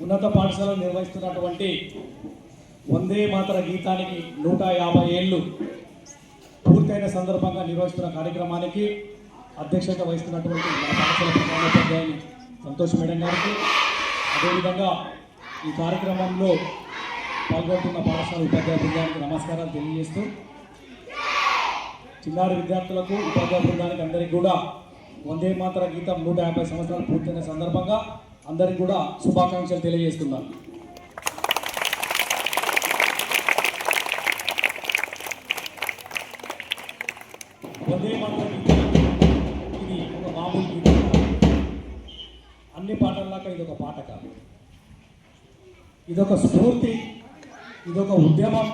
ఉన్నత పాఠశాలలో నిర్వహిస్తున్నటువంటి వందే మాతర గీతానికి 150 ఏళ్ళు పూర్తయిన సందర్భంగా నిర్వహిస్తున్న కార్యక్రమానికి అధ్యక్షత వహిస్తున్నటువంటి మన పాఠశాల ప్రధానోపాధ్యాయుని సంతోష్ మేడం గారికి, అదేవిధంగా ఈ కార్యక్రమంలో పాల్గొంటున్న పాఠశాల ఉపాధ్యాయ బృందానికి నమస్కారాలు తెలియజేస్తూ, చిన్నారి విద్యార్థులకు ఉపాధ్యాయ బృందానికి అందరికీ కూడా వందే మాతర గీతం 150 సంవత్సరాలు పూర్తయిన సందర్భంగా అందరికీ కూడా శుభాకాంక్షలు తెలియజేస్తున్నాను. వందే మాతర గీతం ఇది ఒక మామూలు గీతం, అన్ని పాటల్లాగా ఇదొక పాట కాదు. ఇదొక స్ఫూర్తి, ఇదొక ఉద్యమం,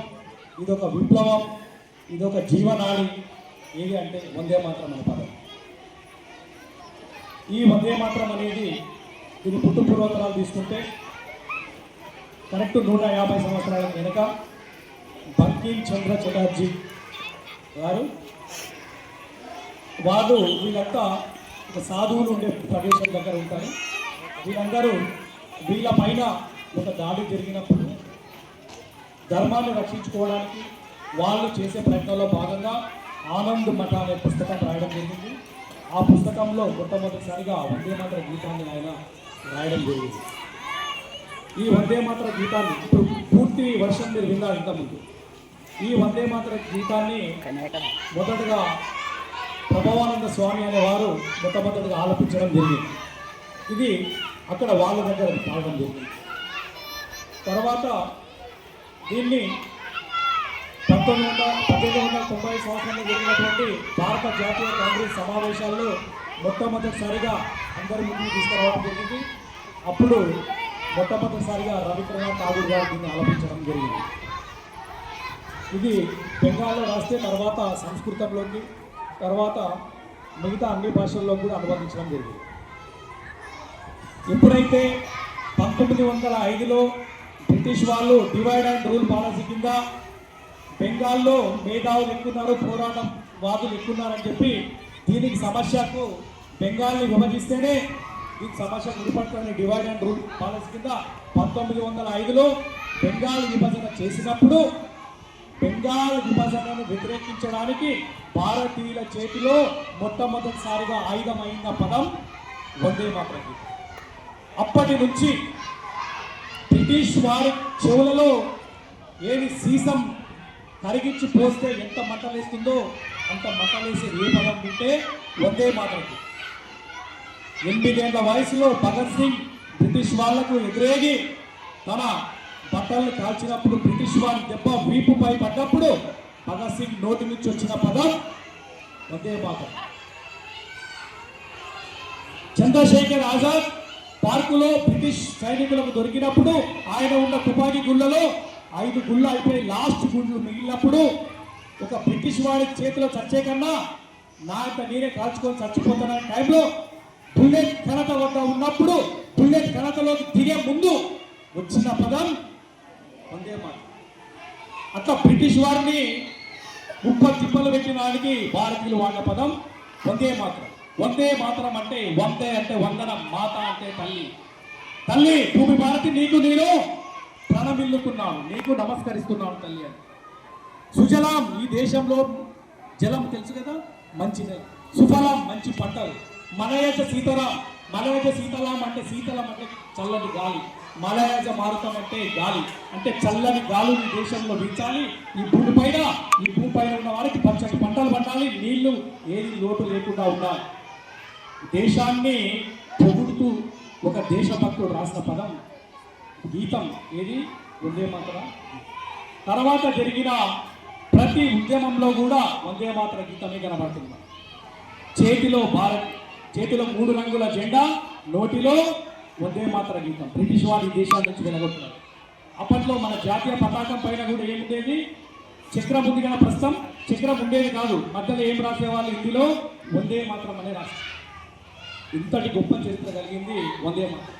ఇదొక విప్లవం, ఇదొక జీవనాడి. ఏది అంటే వందే మాతరం అనే పదం. ఈ వందే మాతరం అనేది దీని పుట్టు పూర్వతరాలు తీసుకుంటే కరెక్ట్ 150 సంవత్సరాల వెనుక బంకిం చంద్ర చటర్జీ గారు, వాళ్ళు వీళ్ళంతా ఒక సాధువులు ఉండే ప్రదేశం దగ్గర ఉంటారు. వీళ్ళందరూ వీళ్ళ పైన ఒక దాడి జరిగినప్పుడు ధర్మాన్ని రక్షించుకోవడానికి వాళ్ళు చేసే ప్రయత్నంలో భాగంగా ఆనంద్ మఠ అనే పుస్తకం రాయడం జరిగింది. ఆ పుస్తకంలో మొట్టమొదటిసారిగా వందే మాతర గీతాన్ని ఆయన రాయడం జరిగింది. ఈ వందే మాతర గీతాన్ని ఇప్పుడు పూర్తి వర్షం మీరు విన్నారు ఇంతకుముందు. ఈ వందే మాతర గీతాన్ని మొదటగా ప్రభావానంద స్వామి అనేవారు మొట్టమొదటిగా ఆలపించడం జరిగింది. ఇది అక్కడ వాళ్ళ దగ్గర పాడడం జరిగింది. తర్వాత దీన్ని 1890 సంవత్సరంలో జరిగినటువంటి భారత జాతీయ కాంగ్రెస్ సమావేశాల్లో మొట్టమొదటిసారిగా అందరి ముందుకు తీసుకురావడం జరిగింది. అప్పుడు మొట్టమొదటిసారిగా రవీంద్రనాథ్ ఠాగూర్ గారు దీన్ని ఆలపించడం జరిగింది. ఇది బెంగాల్లో రాస్తే తర్వాత సంస్కృతంలోకి, తర్వాత మిగతా అన్ని భాషల్లో కూడా అనువదించడం జరిగింది. ఎప్పుడైతే 1905లో బ్రిటిష్ వాళ్ళు డివైడ్ అండ్ రూల్ పాలసీ కింద బెంగాల్లో మేధావులు ఎక్కున్నారు, పోరాటం వాదులు ఎక్కున్నారని చెప్పి దీనికి సమస్యకు బెంగాల్ని విభజిస్తేనే దీనికి సమస్య ముడిపడుతున్న డివైడ్ అండ్ రూల్ పాలసీ కింద 1905లో బెంగాల్ విభజన చేసినప్పుడు బెంగాల్ విభజనను వ్యతిరేకించడానికి భారతీయుల చేతిలో మొట్టమొదటిసారిగా ఆయుధమైన పదం వందే మాతరం గీతం. అప్పటి నుంచి బ్రిటిష్ వారి చెవులలో ఏది సీసం కరిగించి పోస్తే ఎంత మంటలేస్తుందో అంత మంటలేసి ఏ పదం వింటే వందే మాతరం. 8 ఏళ్ల వయసులో భగత్ సింగ్ బ్రిటిష్ వాళ్లకు ఎదురేగి తన బట్టలను కాల్చినప్పుడు బ్రిటిష్ వారి దెబ్బ వీపుపై పడ్డప్పుడు భగత్ సింగ్ నోటి నుంచి వచ్చిన పదం వందే మాతరం. చంద్రశేఖర్ ఆజాద్ పార్కులో బ్రిటిష్ సైనికులకు దొరికినప్పుడు ఆయన ఉన్న తుపాకీ గుళ్ళలో 5 గుళ్ళు అయిపోయి లాస్ట్ గుళ్ళు మిగిలినప్పుడు ఒక బ్రిటిష్ వాడి చేతిలో చచ్చే కన్నా నా ఇంత నేనే కాల్చుకొని చచ్చిపోతాననే టైంలో బుల్లెట్ కనత వద్ద ఉన్నప్పుడు బుల్లెట్ కనతలోకి దిగే ముందు వచ్చిన పదం వందే మాతరం. అట్లా బ్రిటిష్ వారిని తిప్పలు పెట్టినానికి భారతీయులు వాడిన పదం వందే మాతరం. వందే మాతరం అంటే వందే అంటే వందనం, మాత అంటే తల్లి. తల్లి భూమి భారతి, నీకు నేను ప్రణమిల్లుకున్నాను, నీకు నమస్కరిస్తున్నాను తల్లి అని. సుజలాం, ఈ దేశంలో జలం తెలుసు కదా, మంచి సుఫలం, మంచి పంటలు. మలయజ సీతరాం, మలయజ సీతలాం అంటే శీతలం అంటే చల్లని గాలి, మలయజ మారుతం అంటే గాలి అంటే చల్లని గాలి ఈ దేశంలో వీచాలి. ఈ భూమిపైన ఉన్న వారికి పచ్చని పంటలు పండాలి, నీళ్లు ఏది లోటు లేకుండా ఉండాలి. దేశాన్ని పొగుడుతూ ఒక దేశభక్తుడు రాసిన పదం గీతం ఏది వందే మాతరం. తర్వాత జరిగిన ప్రతి ఉద్యమంలో కూడా వందే మాతర గీతమే కనబడుతుంది. చేతిలో 3 రంగుల జెండా, నోటిలో వందే మాతర గీతం. బ్రిటిష్ వారి దేశాల నుంచి వెలగొట్టున్నారు. అప్పట్లో మన జాతీయ పతాకం పైన కూడా ఏముండేది, చక్రం ఉంది కదా. ప్రస్తుతం చక్రం ఉండేది కాదు, మధ్యలో ఏం రాసేవాళ్ళు, హిందీలో వందే మాతరం అనే రాస్తారు. ఇంతటి గొప్ప చరిత్ర కలిగింది వందే మాతరం.